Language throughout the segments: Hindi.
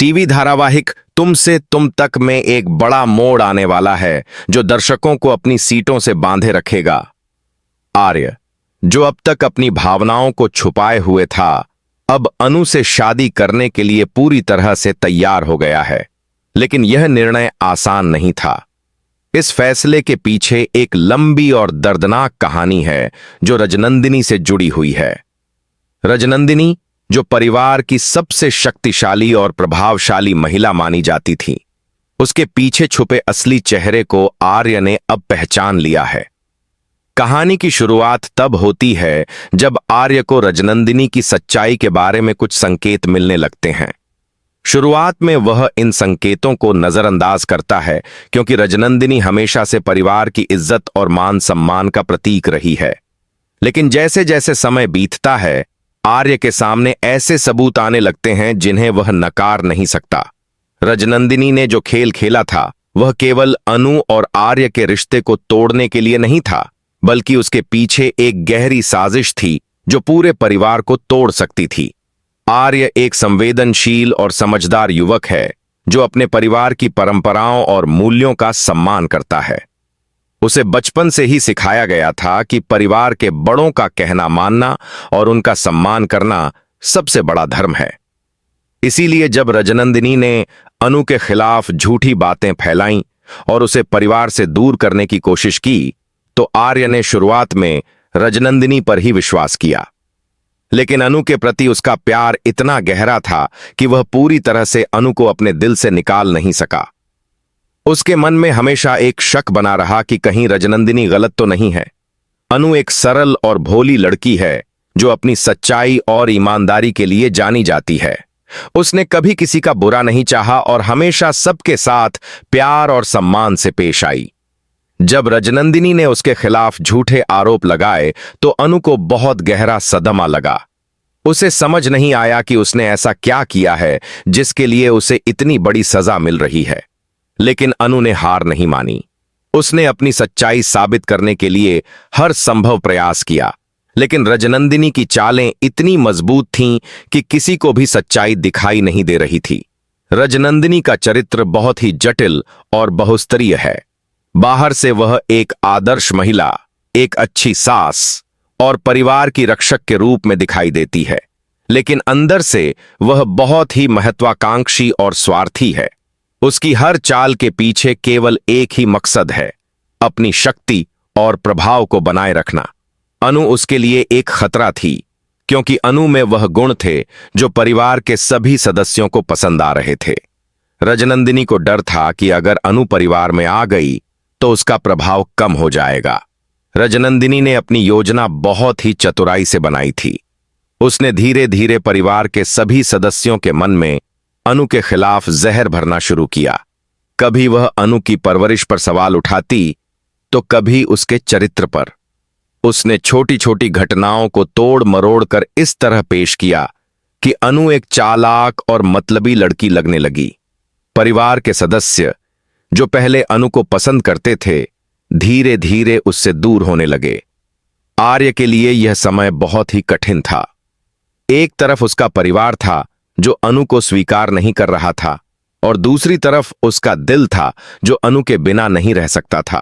टीवी धारावाहिक तुमसे तुम तक में एक बड़ा मोड़ आने वाला है जो दर्शकों को अपनी सीटों से बांधे रखेगा। आर्य, जो अब तक अपनी भावनाओं को छुपाए हुए था, अब अनु से शादी करने के लिए पूरी तरह से तैयार हो गया है। लेकिन यह निर्णय आसान नहीं था। इस फैसले के पीछे एक लंबी और दर्दनाक कहानी है जो रजनंदिनी से जुड़ी हुई है। रजनंदिनी, जो परिवार की सबसे शक्तिशाली और प्रभावशाली महिला मानी जाती थी, उसके पीछे छुपे असली चेहरे को आर्य ने अब पहचान लिया है। कहानी की शुरुआत तब होती है जब आर्य को रजनंदिनी की सच्चाई के बारे में कुछ संकेत मिलने लगते हैं। शुरुआत में वह इन संकेतों को नजरअंदाज करता है क्योंकि रजनंदिनी हमेशा से परिवार की इज्जत और मान सम्मान का प्रतीक रही है। लेकिन जैसे जैसे समय बीतता है, आर्य के सामने ऐसे सबूत आने लगते हैं जिन्हें वह नकार नहीं सकता। रजनंदिनी ने जो खेल खेला था वह केवल अनु और आर्य के रिश्ते को तोड़ने के लिए नहीं था, बल्कि उसके पीछे एक गहरी साजिश थी जो पूरे परिवार को तोड़ सकती थी। आर्य एक संवेदनशील और समझदार युवक है जो अपने परिवार की परंपराओं और मूल्यों का सम्मान करता है। उसे बचपन से ही सिखाया गया था कि परिवार के बड़ों का कहना मानना और उनका सम्मान करना सबसे बड़ा धर्म है। इसीलिए जब रजनंदिनी ने अनु के खिलाफ झूठी बातें फैलाईं और उसे परिवार से दूर करने की कोशिश की, तो आर्य ने शुरुआत में रजनंदिनी पर ही विश्वास किया। लेकिन अनु के प्रति उसका प्यार इतना गहरा था कि वह पूरी तरह से अनु को अपने दिल से निकाल नहीं सका। उसके मन में हमेशा एक शक बना रहा कि कहीं रजनंदिनी गलत तो नहीं है। अनु एक सरल और भोली लड़की है जो अपनी सच्चाई और ईमानदारी के लिए जानी जाती है। उसने कभी किसी का बुरा नहीं चाहा और हमेशा सबके साथ प्यार और सम्मान से पेश आई। जब रजनंदिनी ने उसके खिलाफ झूठे आरोप लगाए तो अनु को बहुत गहरा सदमा लगा। उसे समझ नहीं आया कि उसने ऐसा क्या किया है जिसके लिए उसे इतनी बड़ी सजा मिल रही है। लेकिन अनु ने हार नहीं मानी। उसने अपनी सच्चाई साबित करने के लिए हर संभव प्रयास किया। लेकिन रजनंदिनी की चालें इतनी मजबूत थीं कि किसी को भी सच्चाई दिखाई नहीं दे रही थी। रजनंदिनी का चरित्र बहुत ही जटिल और बहुस्तरीय है। बाहर से वह एक आदर्श महिला, एक अच्छी सास और परिवार की रक्षक के रूप में दिखाई देती है, लेकिन अंदर से वह बहुत ही महत्वाकांक्षी और स्वार्थी है। उसकी हर चाल के पीछे केवल एक ही मकसद है, अपनी शक्ति और प्रभाव को बनाए रखना। अनु उसके लिए एक खतरा थी, क्योंकि अनु में वह गुण थे जो परिवार के सभी सदस्यों को पसंद आ रहे थे। रजनंदिनी को डर था कि अगर अनु परिवार में आ गई तो उसका प्रभाव कम हो जाएगा। रजनंदिनी ने अपनी योजना बहुत ही चतुराई से बनाई थी। उसने धीरे धीरे परिवार के सभी सदस्यों के मन में अनु के खिलाफ जहर भरना शुरू किया। कभी वह अनु की परवरिश पर सवाल उठाती तो कभी उसके चरित्र पर। उसने छोटी छोटी घटनाओं को तोड़ मरोड़ कर इस तरह पेश किया कि अनु एक चालाक और मतलबी लड़की लगने लगी। परिवार के सदस्य जो पहले अनु को पसंद करते थे, धीरे धीरे उससे दूर होने लगे। आर्य के लिए यह समय बहुत ही कठिन था। एक तरफ उसका परिवार था जो अनु को स्वीकार नहीं कर रहा था, और दूसरी तरफ उसका दिल था जो अनु के बिना नहीं रह सकता था।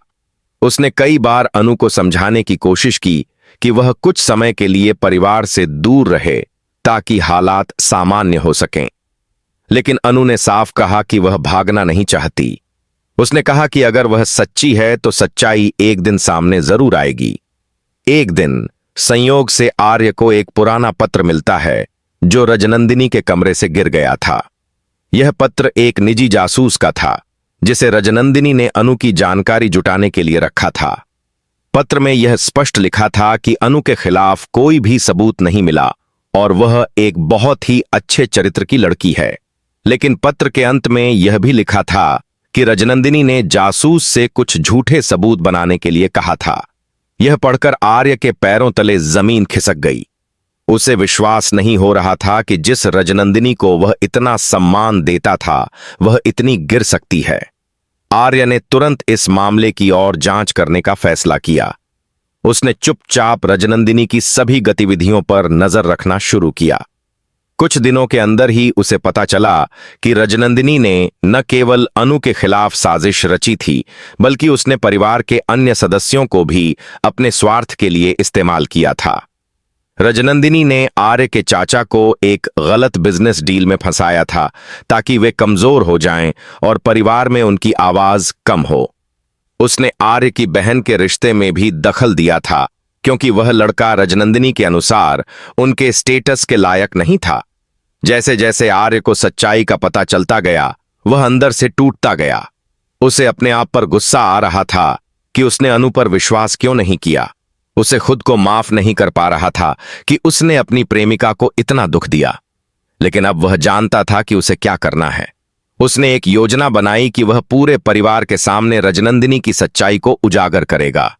उसने कई बार अनु को समझाने की कोशिश की कि वह कुछ समय के लिए परिवार से दूर रहे ताकि हालात सामान्य हो सकें। लेकिन अनु ने साफ कहा कि वह भागना नहीं चाहती। उसने कहा कि अगर वह सच्ची है तो सच्चाई एक दिन सामने जरूर आएगी। एक दिन संयोग से आर्य को एक पुराना पत्र मिलता है जो रजनंदिनी के कमरे से गिर गया था। यह पत्र एक निजी जासूस का था जिसे रजनंदिनी ने अनु की जानकारी जुटाने के लिए रखा था। पत्र में यह स्पष्ट लिखा था कि अनु के खिलाफ कोई भी सबूत नहीं मिला और वह एक बहुत ही अच्छे चरित्र की लड़की है। लेकिन पत्र के अंत में यह भी लिखा था कि रजनंदिनी ने जासूस से कुछ झूठे सबूत बनाने के लिए कहा था। यह पढ़कर आर्य के पैरों तले जमीन खिसक गई। उसे विश्वास नहीं हो रहा था कि जिस रजनंदिनी को वह इतना सम्मान देता था वह इतनी गिर सकती है। आर्य ने तुरंत इस मामले की और जांच करने का फैसला किया। उसने चुपचाप रजनंदिनी की सभी गतिविधियों पर नजर रखना शुरू किया। कुछ दिनों के अंदर ही उसे पता चला कि रजनंदिनी ने न केवल अनु के खिलाफ साजिश रची थी, बल्कि उसने परिवार के अन्य सदस्यों को भी अपने स्वार्थ के लिए इस्तेमाल किया था। रजनंदिनी ने आर्य के चाचा को एक गलत बिजनेस डील में फंसाया था ताकि वे कमजोर हो जाएं और परिवार में उनकी आवाज कम हो। उसने आर्य की बहन के रिश्ते में भी दखल दिया था, क्योंकि वह लड़का रजनंदिनी के अनुसार उनके स्टेटस के लायक नहीं था। जैसे जैसे आर्य को सच्चाई का पता चलता गया, वह अंदर से टूटता गया। उसे अपने आप पर गुस्सा आ रहा था कि उसने अनु पर विश्वास क्यों नहीं किया। उसे खुद को माफ नहीं कर पा रहा था कि उसने अपनी प्रेमिका को इतना दुख दिया। लेकिन अब वह जानता था कि उसे क्या करना है। उसने एक योजना बनाई कि वह पूरे परिवार के सामने रजनंदिनी की सच्चाई को उजागर करेगा।